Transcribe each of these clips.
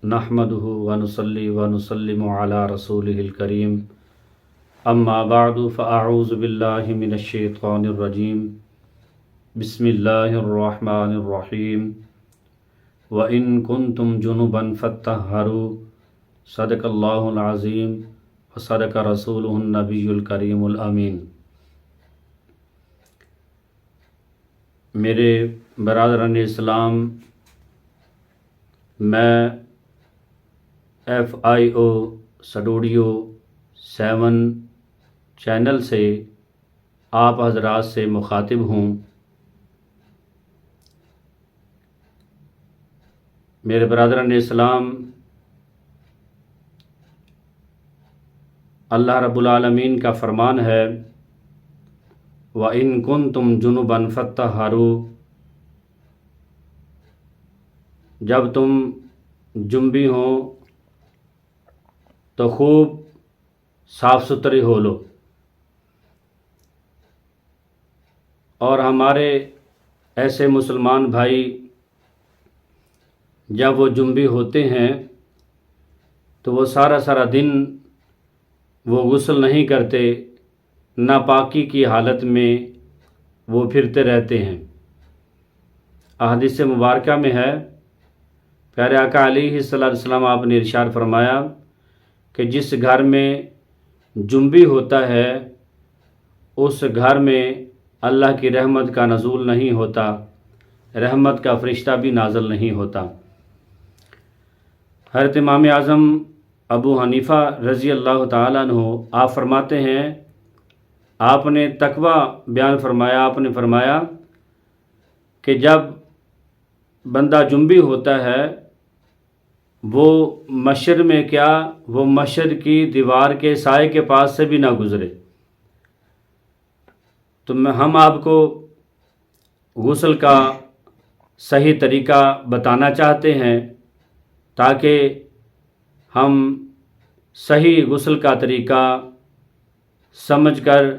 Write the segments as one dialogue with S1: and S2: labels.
S1: نحمده ونصلي ونسلم على رسوله الكريم اما بعد فاعوذ بالله من الشيطان الرجيم بسم الله الرحمن الرحيم وإن كنتم جنبا فاتطهروا صدق الله العظيم وصدق رسوله النبي الكريم الامین۔ میرے برادران اسلام، میں FIO سٹوڈیو 7 چینل سے آپ حضرات سے مخاطب ہوں۔ میرے برادران اسلام، اللہ رب العالمین کا فرمان ہے وَإِن كُنتُمْ جُنُبًا فَاتَّطَهَّرُوا، جب تم جنبی ہو تو خوب صاف ستھرے ہو لو۔ اور ہمارے ایسے مسلمان بھائی جب وہ جنبی ہوتے ہیں تو وہ سارا دن وہ غسل نہیں کرتے، ناپاکی کی حالت میں وہ پھرتے رہتے ہیں۔ احادیث مبارکہ میں ہے، پیارے آقا علیہ الصلوۃ والسلام آپ نے ارشاد فرمایا کہ جس گھر میں جنبی ہوتا ہے اس گھر میں اللہ کی رحمت کا نزول نہیں ہوتا، رحمت کا فرشتہ بھی نازل نہیں ہوتا۔ حضرت امام اعظم ابو حنیفہ رضی اللہ تعالیٰ عنہ آپ فرماتے ہیں، آپ نے تقویٰ بیان فرمایا، آپ نے فرمایا کہ جب بندہ جنبی ہوتا ہے وہ مسجد میں کیا، وہ مسجد کی دیوار کے سائے کے پاس سے بھی نہ گزرے۔ تو ہم آپ کو غسل کا صحیح طریقہ بتانا چاہتے ہیں تاکہ ہم صحیح غسل کا طریقہ سمجھ کر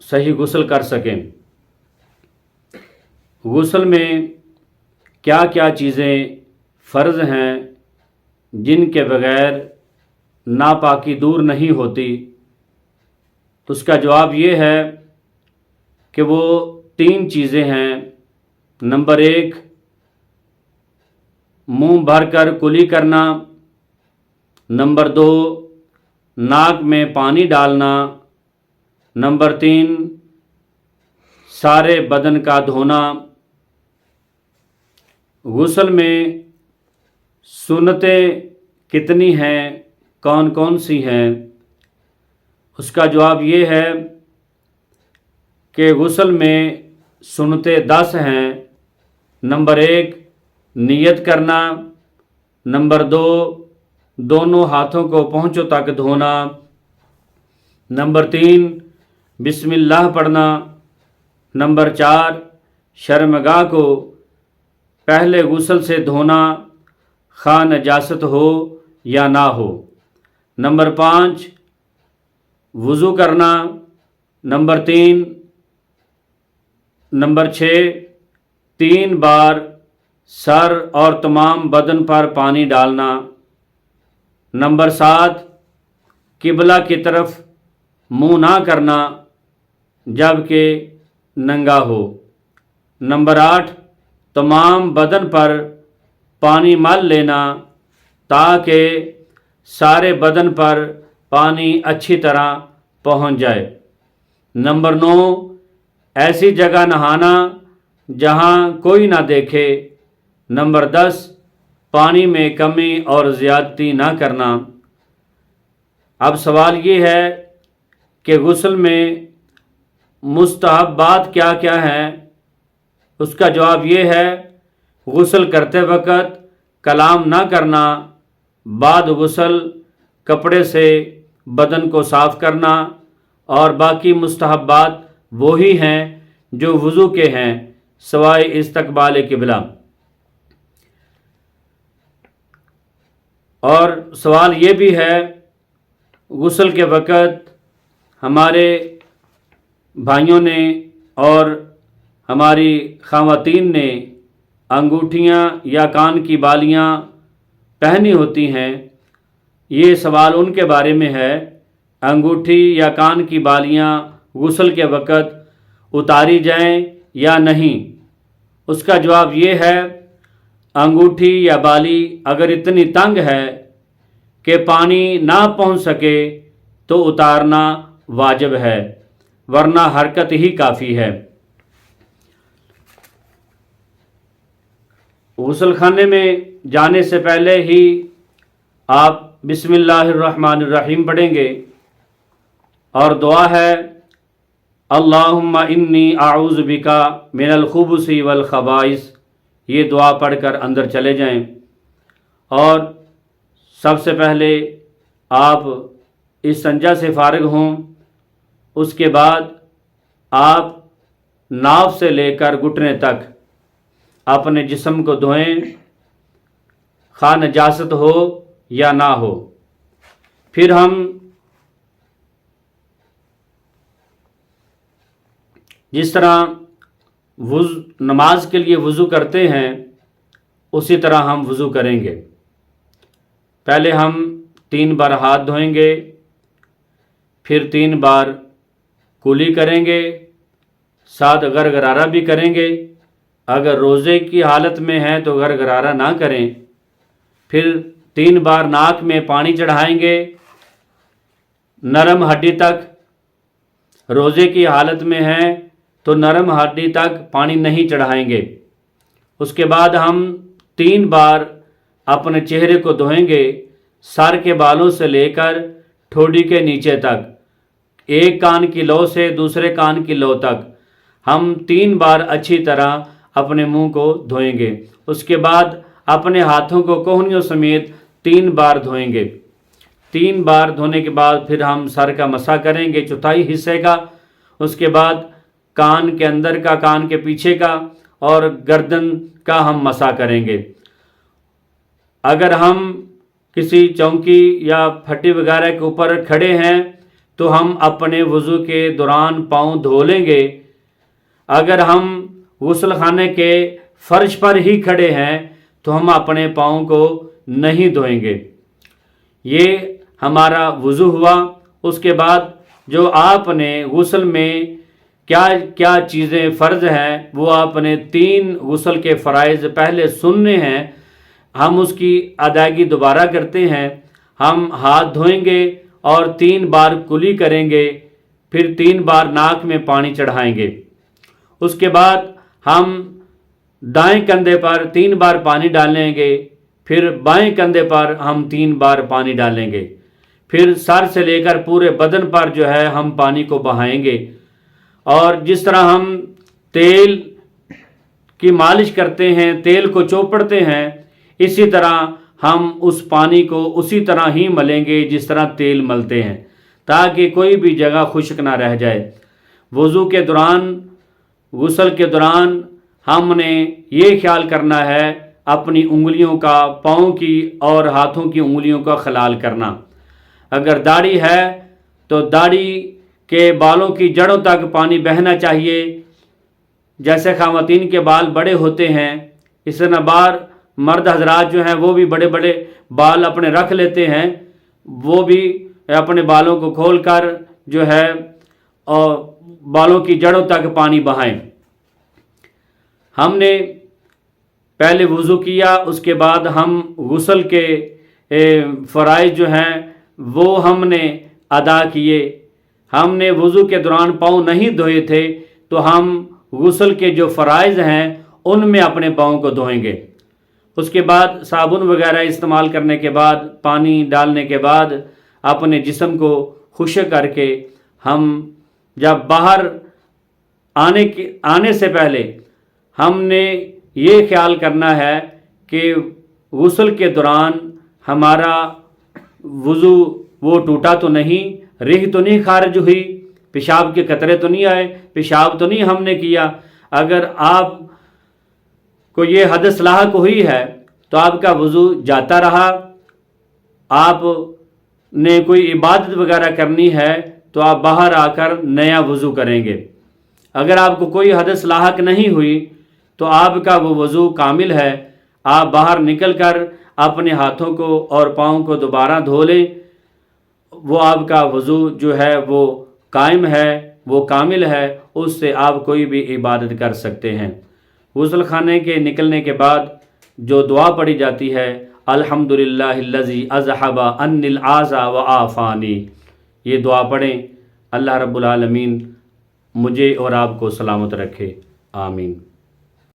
S1: صحیح غسل کر سکیں۔ غسل میں کیا کیا چیزیں فرض ہیں جن کے بغیر ناپاکی دور نہیں ہوتی؟ تو اس کا جواب یہ ہے کہ وہ 3 چیزیں ہیں۔ نمبر 1، منہ بھر کر کلی کرنا۔ نمبر 2، ناک میں پانی ڈالنا۔ نمبر 3، سارے بدن کا دھونا۔ غسل میں سنتیں کتنی ہیں، کون کون سی ہیں؟ اس کا جواب یہ ہے کہ غسل میں سنتیں 10 ہیں۔ نمبر 1، نیت کرنا۔ نمبر 2، دونوں ہاتھوں کو پہنچوں تک دھونا۔ نمبر 3، بسم اللہ پڑھنا۔ نمبر 4، شرمگاہ کو پہلے غسل سے دھونا، خواہ نجاست ہو یا نہ ہو۔ نمبر 5، وضو کرنا۔ نمبر 6، 3 بار سر اور تمام بدن پر پانی ڈالنا۔ نمبر 7، قبلہ کی طرف منہ نہ کرنا جبکہ ننگا ہو۔ نمبر 8، تمام بدن پر پانی مل لینا تاکہ سارے بدن پر پانی اچھی طرح پہنچ جائے۔ نمبر 9، ایسی جگہ نہانا جہاں کوئی نہ دیکھے۔ نمبر 10، پانی میں کمی اور زیادتی نہ کرنا۔ اب سوال یہ ہے کہ غسل میں مستحبات کیا کیا ہیں؟ اس کا جواب یہ ہے، غسل کرتے وقت کلام نہ کرنا، بعد غسل کپڑے سے بدن کو صاف کرنا، اور باقی مستحبات وہی ہیں جو وضو کے ہیں سوائے استقبال قبلہ۔ اور سوال یہ بھی ہے، غسل کے وقت ہمارے بھائیوں نے اور ہماری خواتین نے अंगूठियाँ या कान की बालियाँ पहनी होती हैं, ये सवाल उनके बारे में है, अंगूठी या कान की बालियाँ गुस्ल के वक़्त उतारी जाएं या नहीं। उसका जवाब ये है, अंगूठी या बाली अगर इतनी तंग है कि पानी ना पहुंच सके तो उतारना वाजिब है, वरना हरकत ही काफ़ी है। गुस्ल खाने में जाने से पहले ही आप बिस्मिल्लाहिर्रहमानिर्रहीम पढ़ेंगे और दुआ है, अल्लाहुम्मा इन्नी आऊज़ु बिका मिनल खुबुसी वल खबाइस। ये दुआ पढ़कर अंदर चले जाएं और सबसे पहले आप इस संजा से फारिग हों। उसके बाद आप नाव से लेकर घुटने तक अपने जिस्म को धोएं, खा नजासत हो या ना हो। फिर हम जिस तरह नमाज के लिए वज़ू करते हैं उसी तरह हम वज़ू करेंगे। पहले हम 3 बार हाथ धोएंगे, फिर 3 बार कुली करेंगे, साथ गरगरारा भी करेंगे। अगर रोज़े की हालत में है तो गरगरारा ना करें। फिर 3 बार नाक में पानी चढ़ाएंगे नरम हड्डी तक। रोज़े की हालत में है तो नरम हड्डी तक पानी नहीं चढ़ाएंगे। उसके बाद हम 3 बार अपने चेहरे को धोएंगे, सर के बालों से लेकर ठोड़ी के नीचे तक, एक कान की लौ से दूसरे कान की लौ तक हम 3 बार अच्छी तरह अपने मुंह को धोएंगे। उसके बाद अपने हाथों को कोहनियों समेत 3 बार धोएंगे। 3 बार धोने के बाद फिर हम सर का मसा करेंगे, चौथाई हिस्से का। उसके बाद कान के अंदर का, कान के पीछे का और गर्दन का हम मसा करेंगे। अगर हम किसी चौकी या फट्टी वगैरह के ऊपर खड़े हैं तो हम अपने वज़ू के दौरान पाँव धो लेंगे। अगर हम गुस्ल खाने के फर्श पर ही खड़े हैं तो हम अपने पाँव को नहीं धोएंगे। ये हमारा वज़ू हुआ। उसके बाद जो आपने गुस्ल में क्या क्या चीज़ें फ़र्ज़ हैं वो आपने 3 गुस्ल के फ़राइज़ पहले सुनने हैं, हम उसकी अदायगी दोबारा करते हैं। हम हाथ धोएंगे और 3 बार कुली करेंगे, फिर 3 बार नाक में पानी चढ़ाएंगे। उसके बाद हम दाएं कंधे पर 3 बार पानी डालेंगे, फिर बाएं कंधे पर हम 3 बार पानी डालेंगे। फिर सर से लेकर पूरे बदन पर जो है हम पानी को बहाएंगे। और जिस तरह हम तेल की मालिश करते हैं, तेल को चौपड़ते हैं, इसी तरह हम उस पानी को उसी तरह ही मलेंगे जिस तरह तेल मलते हैं, ताकि कोई भी जगह खुश्क ना रह जाए। वज़ू के दौरान, गुस्ल के दौरान हमने ये ख्याल करना है अपनी उंगलियों का, पाँव की और हाथों की उंगलियों का खलाल करना। अगर दाढ़ी है तो दाढ़ी के बालों की जड़ों तक पानी बहना चाहिए। जैसे ख़वातीन के बाल बड़े होते हैं, इस तरह बार मर्द हजरात जो हैं वो भी बड़े बड़े बाल अपने रख लेते हैं, वो भी अपने बालों को खोल कर जो है और बालों की जड़ों तक पानी बहाएं। हमने पहले वज़ू किया, उसके बाद हम गुस्ल के फ़राइज़ जो हैं वो हमने अदा किए। हमने वज़ू के दौरान पाँव नहीं धोए थे तो हम गुस्ल के जो फ़राइज़ हैं उनमें अपने पाँव को धोएंगे। उसके बाद साबुन वगैरह इस्तेमाल करने के बाद, पानी डालने के बाद अपने जिस्म को खुश्क करके हम जब बाहर आने से पहले हमने ये ख्याल करना है कि गुस्ल के दौरान हमारा वज़ू वो टूटा तो नहीं, रिह तो नहीं खारिज हुई, पेशाब के कतरे तो नहीं आए, पेशाब तो नहीं हमने किया। अगर आप को ये हदस लाहक हुई है तो आपका वज़ू जाता रहा, आपने कोई इबादत वगैरह करनी है तो आप बाहर आकर नया वज़ू करेंगे। अगर आपको कोई हदस लाहक नहीं हुई تو آپ کا وہ وضو کامل ہے۔ آپ باہر نکل کر اپنے ہاتھوں کو اور پاؤں کو دوبارہ دھو لیں، وہ آپ کا وضو جو ہے وہ قائم ہے، وہ کامل ہے، اس سے آپ کوئی بھی عبادت کر سکتے ہیں۔ غسل خانے کے نکلنے کے بعد جو دعا پڑھی جاتی ہے، الحمدللہ الذی اذھب عنی العاذ وعافانی، یہ دعا پڑھیں۔ اللہ رب العالمین مجھے اور آپ کو سلامت رکھے، آمین۔